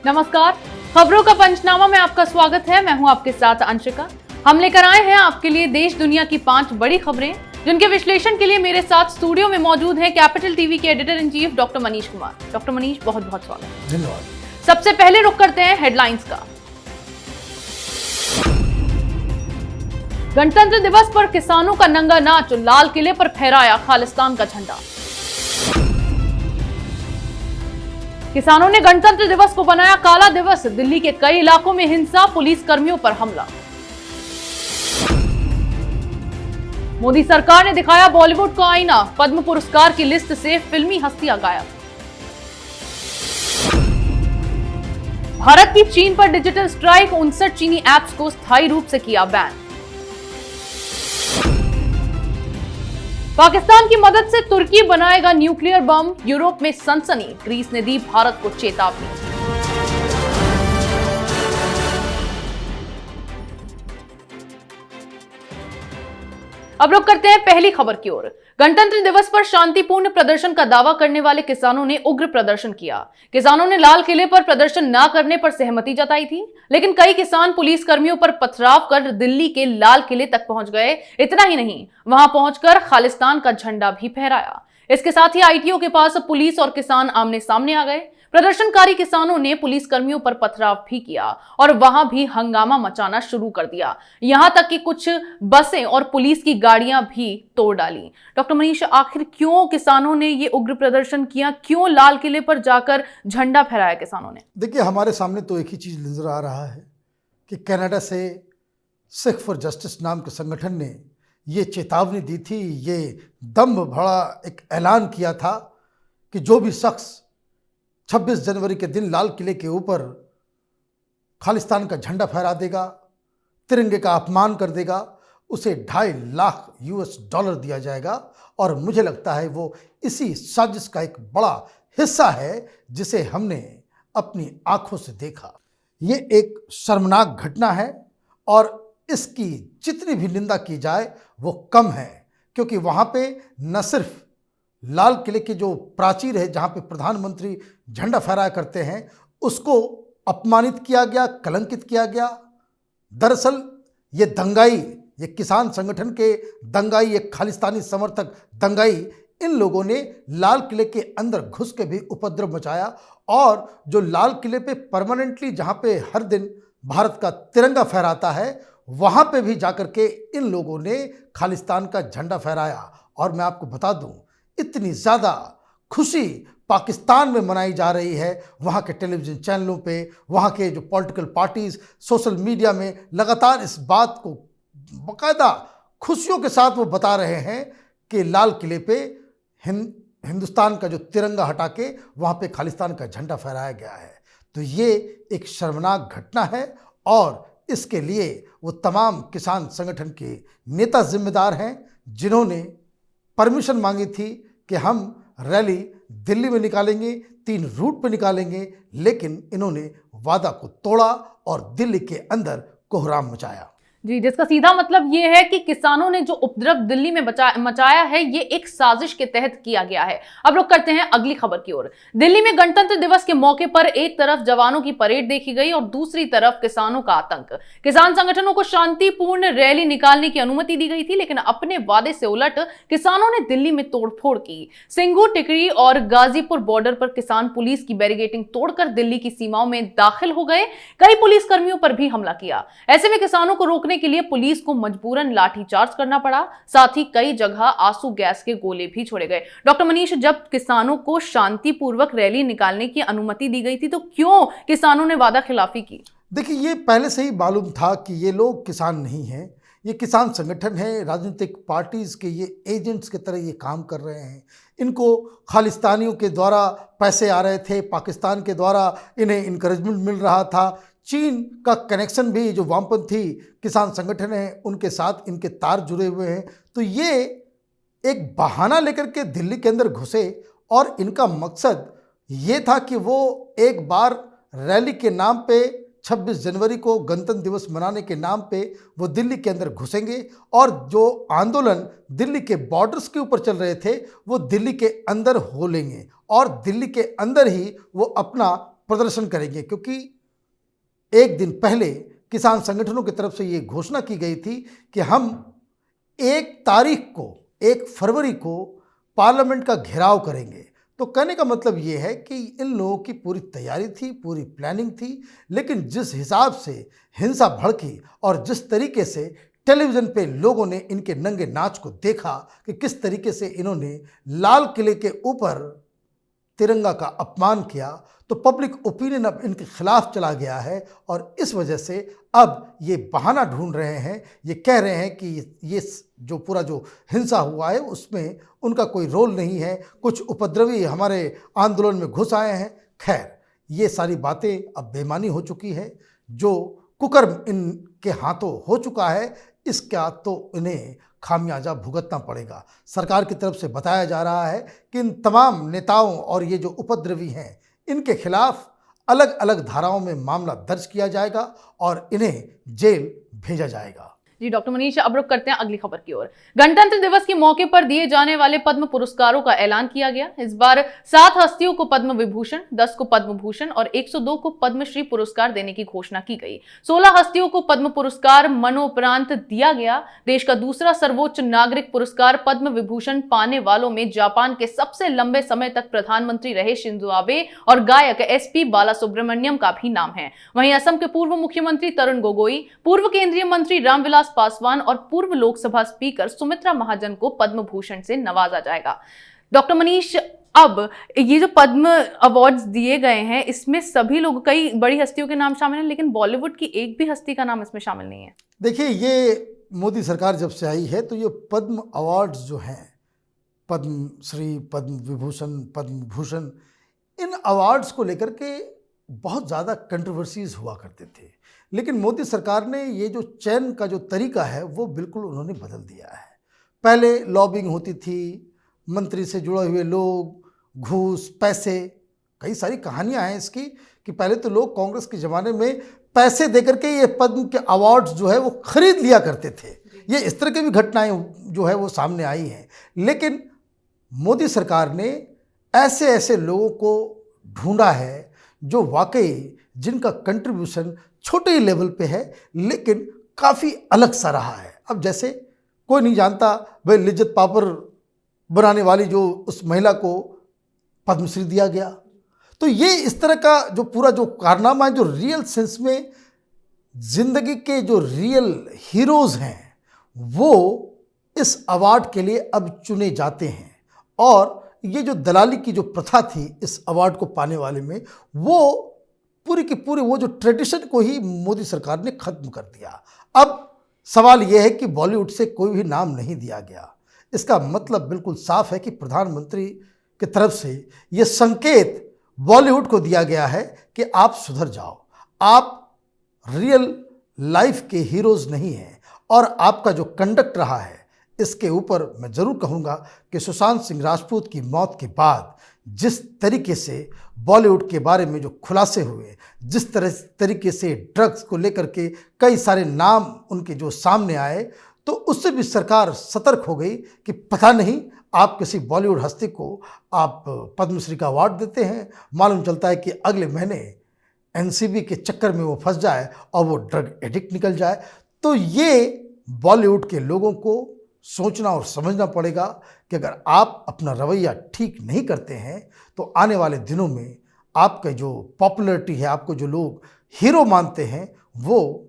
नमस्कार, खबरों का पंचनामा में आपका स्वागत है। मैं हूं आपके साथ अंशिका। हम लेकर आए हैं आपके लिए देश दुनिया की 5 बड़ी खबरें, जिनके विश्लेषण के लिए मेरे साथ स्टूडियो में मौजूद हैं कैपिटल टीवी के editor in chief doctor Manish Kumar. Doctor Manish, बहुत बहुत स्वागत। धन्यवाद। सबसे पहले रुक करते हैं हेडलाइंस का। गणतंत्र दिवस पर किसानों का नंगा नाच, लाल किले पर फहराया खालिस्तान का झंडा। किसानों ने गणतंत्र दिवस को बनाया काला दिवस, दिल्ली के कई इलाकों में हिंसा, पुलिस कर्मियों पर हमला। मोदी सरकार ने दिखाया बॉलीवुड का आईना, पद्म पुरस्कार की लिस्ट से फिल्मी हस्तियां गायब। भारत की चीन पर डिजिटल स्ट्राइक, 59 चीनी ऐप्स को स्थायी रूप से किया बैन। पाकिस्तान की मदद से तुर्की बनाएगा न्यूक्लियर बम, यूरोप में सनसनी, ग्रीस ने दी भारत को चेतावनी। अब रुक करते हैं पहली खबर की ओर। गणतंत्र दिवस पर शांतिपूर्ण प्रदर्शन का दावा करने वाले किसानों ने उग्र प्रदर्शन किया। किसानों ने लाल किले पर प्रदर्शन न करने पर सहमति जताई थी, लेकिन कई किसान पुलिस कर्मियों पर पथराव कर दिल्ली के लाल किले तक पहुंच गए। इतना ही नहीं, वहां पहुंचकर खालिस्तान का झंडा भी फहराया। इसके साथ ही आईटीओ के पास पुलिस और किसान आमने सामने आ गए। प्रदर्शनकारी किसानों ने पुलिस कर्मियों पर पथराव भी किया और वहां भी हंगामा मचाना शुरू कर दिया। यहां तक कि कुछ बसें और पुलिस की गाड़ियां भी तोड़ डाली। डॉक्टर मनीष, आखिर क्यों किसानों ने ये उग्र प्रदर्शन किया? क्यों लाल किले पर जाकर झंडा फहराया किसानों ने? देखिए, हमारे सामने तो एक ही चीज नजर आ रहा है कि कनाडा से सिख फॉर जस्टिस नाम के संगठन ने ये चेतावनी दी थी, ये दम्भ भरा एक ऐलान किया था कि जो भी शख्स 26 जनवरी के दिन लाल किले के ऊपर खालिस्तान का झंडा फहरा देगा, तिरंगे का अपमान कर देगा, उसे $2.5 लाख US दिया जाएगा। और मुझे लगता है वो इसी साजिश का एक बड़ा हिस्सा है जिसे हमने अपनी आंखों से देखा। ये एक शर्मनाक घटना है और इसकी जितनी भी निंदा की जाए वो कम है, क्योंकि वहाँ पे न सिर्फ लाल किले के जो प्राचीर है जहाँ पे प्रधानमंत्री झंडा फहराया करते हैं उसको अपमानित किया गया, कलंकित किया गया। दरअसल ये दंगाई, ये किसान संगठन के दंगाई, ये खालिस्तानी समर्थक दंगाई, इन लोगों ने लाल किले के अंदर घुस के भी उपद्रव मचाया और जो लाल किले पे परमानेंटली जहाँ पे हर दिन भारत का तिरंगा फहराता है वहाँ पे भी जाकर के इन लोगों ने खालिस्तान का झंडा फहराया। और मैं आपको बता दूं, इतनी ज़्यादा खुशी पाकिस्तान में मनाई जा रही है, वहाँ के टेलीविज़न चैनलों पे, वहाँ के जो पॉलिटिकल पार्टीज़ सोशल मीडिया में लगातार इस बात को बाकायदा खुशियों के साथ वो बता रहे हैं कि लाल किले पे हिंदुस्तान का जो तिरंगा हटा के वहाँ पे खालिस्तान का झंडा फहराया गया है। तो ये एक शर्मनाक घटना है और इसके लिए वो तमाम किसान संगठन के नेता जिम्मेदार हैं जिन्होंने परमिशन मांगी थी कि हम रैली दिल्ली में निकालेंगे, 3 रूट पे निकालेंगे, लेकिन इन्होंने वादा को तोड़ा और दिल्ली के अंदर कोहराम मचाया। जी, जिसका सीधा मतलब ये है कि किसानों ने जो उपद्रव दिल्ली में मचाया है ये एक साजिश के तहत किया गया है। अब रुक करते हैं अगली खबर की ओर। दिल्ली में गणतंत्र दिवस के मौके पर एक तरफ जवानों की परेड देखी गई और दूसरी तरफ किसानों का आतंक। किसान संगठनों को शांतिपूर्ण रैली निकालने की अनुमति दी गई थी, लेकिन अपने वादे से उलट किसानों ने दिल्ली में तोड़फोड़ की। सिंगू, टिकरी और गाजीपुर बॉर्डर पर किसान पुलिस की बैरिकेडिंग तोड़कर दिल्ली की सीमाओं में दाखिल हो गए। कई पुलिस कर्मियों पर भी हमला किया। ऐसे में किसानों को रोकने के लिए पुलिस को मजबूरन लाठीचार्ज करना पड़ा। साथ ही कई जगह आंसू गैस के गोले भी छोड़े गए। डॉक्टर मनीष, जब किसानों को शांतिपूर्वक रैली निकालने की अनुमति दी गई थी तो क्यों किसानों ने वादा खिलाफी की? देखिए, ये पहले से ही मालूम था कि ये लोग किसान नहीं हैं, ये किसान संगठन है, राजनीतिक पार्टीज के ये एजेंट्स की तरह ये काम कर रहे हैं। इनको खालिस्तानियों के द्वारा पैसे आ रहे थे, पाकिस्तान के द्वारा इन्हें इनकरेजमेंट मिल रहा था। चीन का कनेक्शन भी, जो वामपंथी किसान संगठन है उनके साथ इनके तार जुड़े हुए हैं। तो ये एक बहाना लेकर के दिल्ली के अंदर घुसे और इनका मकसद ये था कि वो एक बार रैली के नाम पे 26 जनवरी को गणतंत्र दिवस मनाने के नाम पे वो दिल्ली के अंदर घुसेंगे और जो आंदोलन दिल्ली के बॉर्डर्स के ऊपर चल रहे थे वो दिल्ली के अंदर हो लेंगे और दिल्ली के अंदर ही वो अपना प्रदर्शन करेंगे, क्योंकि एक दिन पहले किसान संगठनों की तरफ से ये घोषणा की गई थी कि हम 1 फरवरी को पार्लियामेंट का घेराव करेंगे। तो कहने का मतलब ये है कि इन लोगों की पूरी तैयारी थी, पूरी प्लानिंग थी, लेकिन जिस हिसाब से हिंसा भड़की और जिस तरीके से टेलीविज़न पे लोगों ने इनके नंगे नाच को देखा कि किस तरीके से इन्होंने लाल किले के ऊपर तिरंगा का अपमान किया, तो पब्लिक ओपिनियन अब इनके खिलाफ चला गया है और इस वजह से अब ये बहाना ढूंढ रहे हैं। ये कह रहे हैं कि ये जो पूरा जो हिंसा हुआ है उसमें उनका कोई रोल नहीं है, कुछ उपद्रवी हमारे आंदोलन में घुस आए हैं। खैर, ये सारी बातें अब बेईमानी हो चुकी है, जो कुकर्म इनके हाथों हो चुका है, इसका तो इन्हें खामियाजा भुगतना पड़ेगा। सरकार की तरफ से बताया जा रहा है कि इन तमाम नेताओं और ये जो उपद्रवी हैं इनके खिलाफ अलग अलग धाराओं में मामला दर्ज किया जाएगा और इन्हें जेल भेजा जाएगा। जी डॉक्टर मनीष, अब रुक करते हैं अगली खबर की ओर। गणतंत्र दिवस के मौके पर दिए जाने वाले पद्म पुरस्कारों का ऐलान किया गया। इस बार 7 हस्तियों को पद्म विभूषण, 10 को पद्म भूषण और 102 को पद्मश्री पुरस्कार देने की घोषणा की गई। 16 हस्तियों को पद्म पुरस्कार मरणोपरांत दिया गया। देश का दूसरा सर्वोच्च नागरिक पुरस्कार पद्म विभूषण पाने वालों में जापान के सबसे लंबे समय तक प्रधानमंत्री रहे शिंजो आबे और गायक SP बालासुब्रमण्यम का भी नाम है। वहीं असम के पूर्व मुख्यमंत्री तरुण गोगोई, पूर्व केंद्रीय मंत्री रामविलास पासवान और पूर्व लोकसभा स्पीकर सुमित्रा महाजन को पद्म भूषण से नवाजा जाएगा। डॉक्टर मनीष, अब ये जो पद्म अवार्ड्स दिए गए हैं इसमें सभी लोग, कई बड़ी हस्तियों के नाम शामिल हैं, लेकिन बॉलीवुड की एक भी हस्ती का नाम इसमें शामिल नहीं है। देखिए, ये मोदी सरकार जब से आई है तो ये पद्म अवार्ड्स जो हैं, पद्म श्री, पद्म विभूषण, पद्म भूषण, इन अवार्ड्स को लेकर के बहुत ज़्यादा कंट्रोवर्सीज हुआ करते थे, लेकिन मोदी सरकार ने ये जो चयन का जो तरीका है वो बिल्कुल उन्होंने बदल दिया है। पहले लॉबिंग होती थी, मंत्री से जुड़े हुए लोग, घूस, पैसे, कई सारी कहानियां हैं इसकी कि पहले तो लोग कांग्रेस के ज़माने में पैसे देकर के ये पद्म के अवार्ड्स जो है वो खरीद लिया करते थे। ये इस तरह की भी घटनाएं जो है वो सामने आई हैं, लेकिन मोदी सरकार ने ऐसे ऐसे लोगों को ढूंढा है जो वाकई जिनका कंट्रीब्यूशन छोटे ही लेवल पे है लेकिन काफ़ी अलग सा रहा है। अब जैसे कोई नहीं जानता भाई, लिज्जत पापड़ बनाने वाली जो उस महिला को पद्मश्री दिया गया, तो ये इस तरह का जो पूरा जो कारनामा है, जो रियल सेंस में जिंदगी के जो रियल हीरोज हैं वो इस अवार्ड के लिए अब चुने जाते हैं। और ये जो दलाली की जो प्रथा थी इस अवार्ड को पाने वाले में, वो पूरी की पूरी वो जो ट्रेडिशन को ही मोदी सरकार ने ख़त्म कर दिया। अब सवाल यह है कि बॉलीवुड से कोई भी नाम नहीं दिया गया। इसका मतलब बिल्कुल साफ है कि प्रधानमंत्री की तरफ से ये संकेत बॉलीवुड को दिया गया है कि आप सुधर जाओ, आप रियल लाइफ के हीरोज़ नहीं हैं। और आपका जो कंडक्ट रहा है इसके ऊपर मैं ज़रूर कहूँगा कि सुशांत सिंह राजपूत की मौत के बाद जिस तरीके से बॉलीवुड के बारे में जो खुलासे हुए, जिस तरीके से ड्रग्स को लेकर के कई सारे नाम उनके जो सामने आए, तो उससे भी सरकार सतर्क हो गई कि पता नहीं आप किसी बॉलीवुड हस्ती को आप पद्मश्री का अवार्ड देते हैं, मालूम चलता है कि अगले महीने NCB के चक्कर में वो फंस जाए और वो ड्रग एडिक्ट निकल जाए। तो ये बॉलीवुड के लोगों को सोचना और समझना पड़ेगा कि अगर आप अपना रवैया ठीक नहीं करते हैं तो आने वाले दिनों में आपका जो पॉपुलैरिटी है, आपको जो लोग हीरो मानते हैं, वो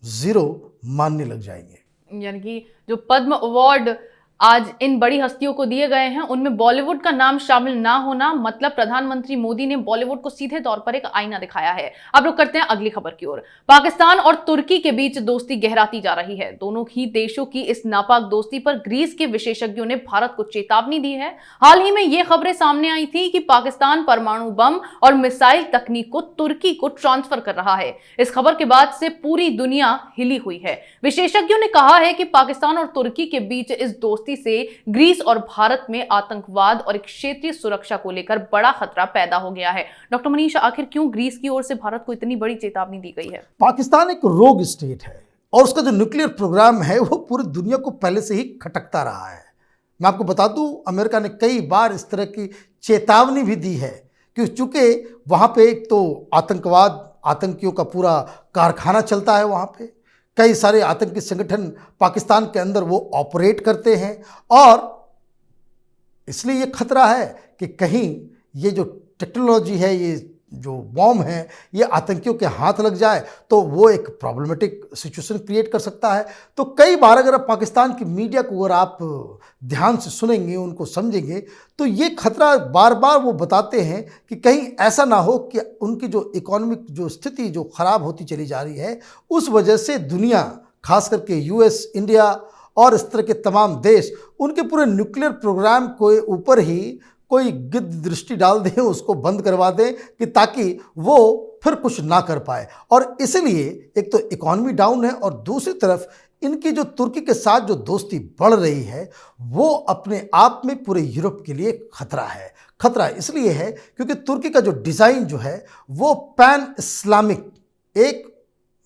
ज़ीरो मानने लग जाएंगे। यानी कि जो पद्म अवार्ड आज इन बड़ी हस्तियों को दिए गए हैं उनमें बॉलीवुड का नाम शामिल ना होना मतलब प्रधानमंत्री मोदी ने बॉलीवुड को सीधे तौर पर एक आईना दिखाया है। अब रुक करते हैं अगली खबर की ओर। पाकिस्तान और तुर्की के बीच दोस्ती गहराती जा रही है। दोनों ही देशों की इस नापाक दोस्ती पर ग्रीस के विशेषज्ञों ने भारत को चेतावनी दी है। हाल ही में ये खबरें सामने आई थी कि पाकिस्तान परमाणु बम और मिसाइल तकनीक को तुर्की को ट्रांसफर कर रहा है। इस खबर के बाद से पूरी दुनिया हिली हुई है। विशेषज्ञों ने कहा है कि पाकिस्तान और तुर्की के बीच इस दोस्ती से ग्रीस और भारत में आतंकवाद और क्षेत्रीय सुरक्षा को लेकर बड़ा खतरा पैदा हो गया है। डॉक्टर मनीष, आखिर क्यों ग्रीस की ओर से भारत को इतनी बड़ी चेतावनी दी गई है? पाकिस्तान एक रोग स्टेट है और उसका जो न्यूक्लियर प्रोग्राम है वो पूरी दुनिया को पहले से ही खटकता रहा है। मैं आपको बता दूं, अमेरिका ने कई बार इस तरह की चेतावनी भी दी है कि चूँकि वहाँ पे एक तो आतंकवाद, आतंकियों का पूरा कारखाना चलता है, वहाँ पे कई सारे आतंकी संगठन पाकिस्तान के अंदर वो ऑपरेट करते हैं, और इसलिए ये खतरा है कि कहीं ये जो टेक्नोलॉजी है, ये जो बॉम्ब है, ये आतंकियों के हाथ लग जाए तो वो एक प्रॉब्लमेटिक सिचुएशन क्रिएट कर सकता है। तो कई बार अगर आप पाकिस्तान की मीडिया को अगर आप ध्यान से सुनेंगे, उनको समझेंगे, तो ये खतरा बार बार वो बताते हैं कि कहीं ऐसा ना हो कि उनकी जो इकोनॉमिक जो स्थिति जो ख़राब होती चली जा रही है, उस वजह से दुनिया, खास करके यूएस, इंडिया और इस तरह के तमाम देश उनके पूरे न्यूक्लियर प्रोग्राम के ऊपर ही कोई गिद्ध दृष्टि डाल दें, उसको बंद करवा दें कि ताकि वो फिर कुछ ना कर पाए। और इसलिए एक तो इकॉनमी डाउन है, और दूसरी तरफ इनकी जो तुर्की के साथ जो दोस्ती बढ़ रही है, वो अपने आप में पूरे यूरोप के लिए खतरा है। खतरा इसलिए है क्योंकि तुर्की का जो डिज़ाइन जो है वो पैन इस्लामिक, एक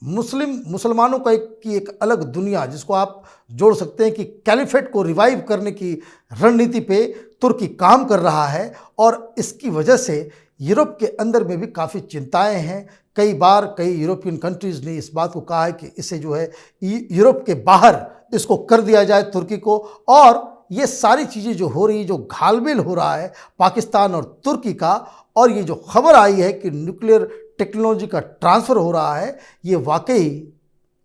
मुसलमानों का एक अलग दुनिया, जिसको आप जोड़ सकते हैं कि कैलिफेट को रिवाइव करने की रणनीति पे तुर्की काम कर रहा है। और इसकी वजह से यूरोप के अंदर में भी काफ़ी चिंताएं हैं। कई बार कई यूरोपियन कंट्रीज़ ने इस बात को कहा है कि इसे जो है यूरोप के बाहर इसको कर दिया जाए तुर्की को। और ये सारी चीज़ें जो हो रही, जो घालमेल हो रहा है पाकिस्तान और तुर्की का, और ये जो खबर आई है कि न्यूक्लियर टेक्नोलॉजी का ट्रांसफ़र हो रहा है, ये वाकई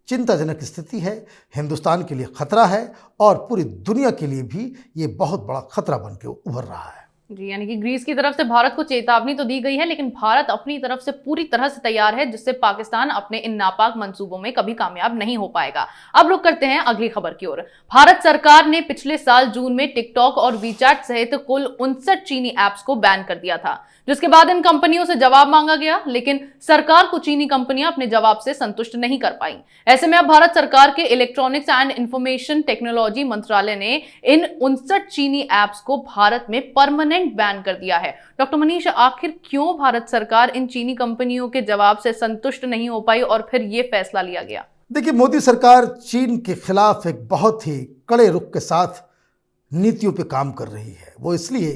चिंताजनक स्थिति है, हिंदुस्तान के लिए खतरा है, और पूरी दुनिया के लिए भी ये बहुत बड़ा खतरा बन के उभर रहा है। जी, यानी कि ग्रीस की तरफ से भारत को चेतावनी तो दी गई है, लेकिन भारत अपनी तरफ से पूरी तरह से तैयार है, जिससे पाकिस्तान अपने इन नापाक मंसूबों में कभी कामयाब नहीं हो पाएगा। अब रुक करते हैं अगली खबर की ओर। भारत सरकार ने पिछले साल जून में टिकटॉक और वीचैट सहित कुल 59 चीनी ऐप्स को बैन कर दिया था, जिसके बाद इन कंपनियों से जवाब मांगा गया, लेकिन सरकार को चीनी कंपनियां अपने जवाब से संतुष्ट नहीं कर पाई। ऐसे में अब भारत सरकार के इलेक्ट्रॉनिक्स एंड इंफॉर्मेशन टेक्नोलॉजी मंत्रालय ने इन 59 चीनी ऐप्स को भारत में परमानेंट बैन कर दिया है। डॉक्टर मनीष, आखिर क्यों भारत सरकार इन चीनी कंपनियों के जवाब से संतुष्ट नहीं हो पाई और फिर ये फैसला लिया गया? देखिए, मोदी सरकार चीन के खिलाफ एक बहुत ही कड़े रुख के साथ नीतियों पे काम कर रही है। वो इसलिए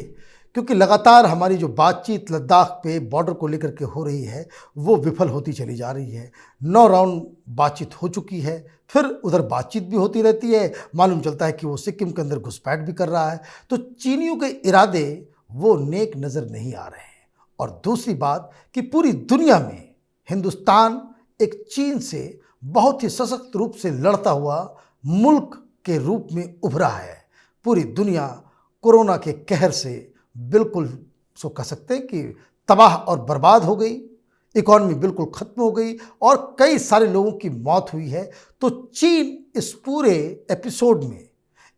क्योंकि लगातार हमारी जो बातचीत लद्दाख पे बॉर्डर को लेकर के हो रही है, वो विफल होती चली जा रही है। 9 राउंड बातचीत हो चुकी है, फिर उधर बातचीत भी होती रहती है, मालूम चलता है कि वो सिक्किम के अंदर घुसपैठ भी कर रहा है। तो चीनियों के इरादे वो नेक नज़र नहीं आ रहे हैं। और दूसरी बात कि पूरी दुनिया में हिंदुस्तान एक चीन से बहुत ही सशक्त रूप से लड़ता हुआ मुल्क के रूप में उभरा है। पूरी दुनिया कोरोना के कहर से बिल्कुल सो कह सकते हैं कि तबाह और बर्बाद हो गई, इकॉनमी बिल्कुल ख़त्म हो गई, और कई सारे लोगों की मौत हुई है। तो चीन इस पूरे एपिसोड में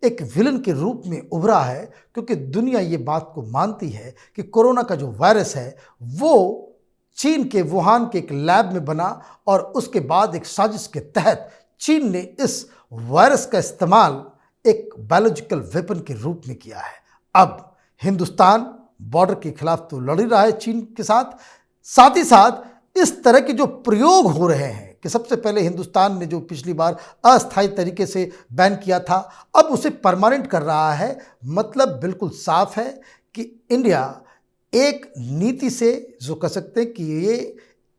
एक विलन के रूप में उभरा है, क्योंकि दुनिया ये बात को मानती है कि कोरोना का जो वायरस है वो चीन के वुहान के एक लैब में बना, और उसके बाद एक साजिश के तहत चीन ने इस वायरस का इस्तेमाल एक बायोलॉजिकल वेपन के रूप में किया है। अब हिंदुस्तान बॉर्डर के खिलाफ तो लड़ ही रहा है चीन के साथ, साथ ही साथ इस तरह के जो प्रयोग हो रहे हैं कि सबसे पहले हिंदुस्तान ने जो पिछली बार अस्थायी तरीके से बैन किया था, अब उसे परमानेंट कर रहा है। मतलब बिल्कुल साफ है कि इंडिया एक नीति से जो कह सकते हैं कि ये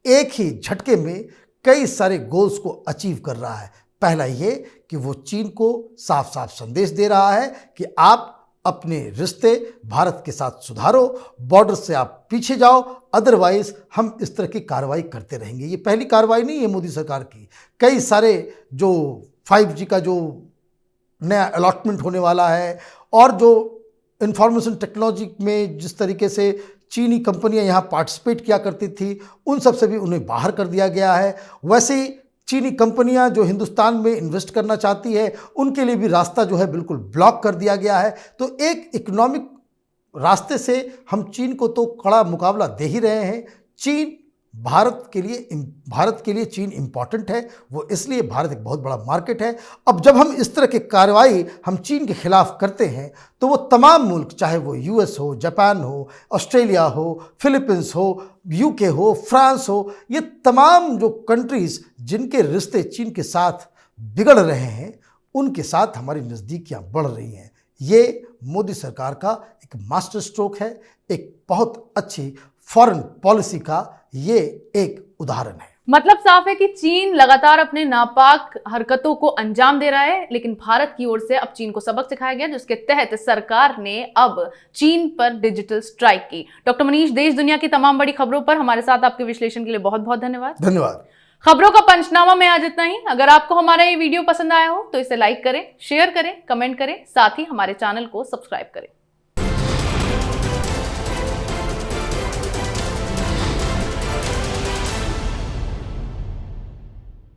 एक ही झटके में कई सारे गोल्स को अचीव कर रहा है। पहला ये कि वो चीन को साफ साफ संदेश दे रहा है कि आप अपने रिश्ते भारत के साथ सुधारो, बॉर्डर से आप पीछे जाओ, अदरवाइज हम इस तरह की कार्रवाई करते रहेंगे। ये पहली कार्रवाई नहीं है मोदी सरकार की। कई सारे जो 5G का जो नया अलॉटमेंट होने वाला है, और जो इंफॉर्मेशन टेक्नोलॉजी में जिस तरीके से चीनी कंपनियां यहाँ पार्टिसिपेट किया करती थी, उन सब से भी उन्हें बाहर कर दिया गया है। वैसे ही चीनी कंपनियां जो हिंदुस्तान में इन्वेस्ट करना चाहती है, उनके लिए भी रास्ता जो है बिल्कुल ब्लॉक कर दिया गया है। तो एक इकोनॉमिक रास्ते से हम चीन को तो कड़ा मुकाबला दे ही रहे हैं। चीन भारत के लिए चीन इम्पॉर्टेंट है, वो इसलिए भारत एक बहुत बड़ा मार्केट है। अब जब हम इस तरह की कार्रवाई हम चीन के खिलाफ करते हैं, तो वो तमाम मुल्क, चाहे वो यूएस हो, जापान हो, ऑस्ट्रेलिया हो, फिलीपींस हो, यूके हो, फ्रांस हो, ये तमाम जो कंट्रीज़ जिनके रिश्ते चीन के साथ बिगड़ रहे हैं, उनके साथ हमारी नज़दीकियाँ बढ़ रही हैं। ये मोदी सरकार का एक मास्टर स्ट्रोक है, एक बहुत अच्छी फॉरेन पॉलिसी का ये एक उदाहरण है। मतलब साफ है कि चीन लगातार अपने नापाक हरकतों को अंजाम दे रहा है, लेकिन भारत की ओर से अब चीन को सबक सिखाया गया, जिसके तहत सरकार ने अब चीन पर डिजिटल स्ट्राइक की। डॉक्टर मनीष, देश दुनिया की तमाम बड़ी खबरों पर हमारे साथ आपके विश्लेषण के लिए बहुत बहुत धन्यवाद। धन्यवाद। खबरों का पंचनामा में आज इतना ही। अगर आपको हमारा ये वीडियो पसंद आया हो तो इसे लाइक करें, शेयर करें, कमेंट करें, साथ ही हमारे चैनल को सब्सक्राइब करें।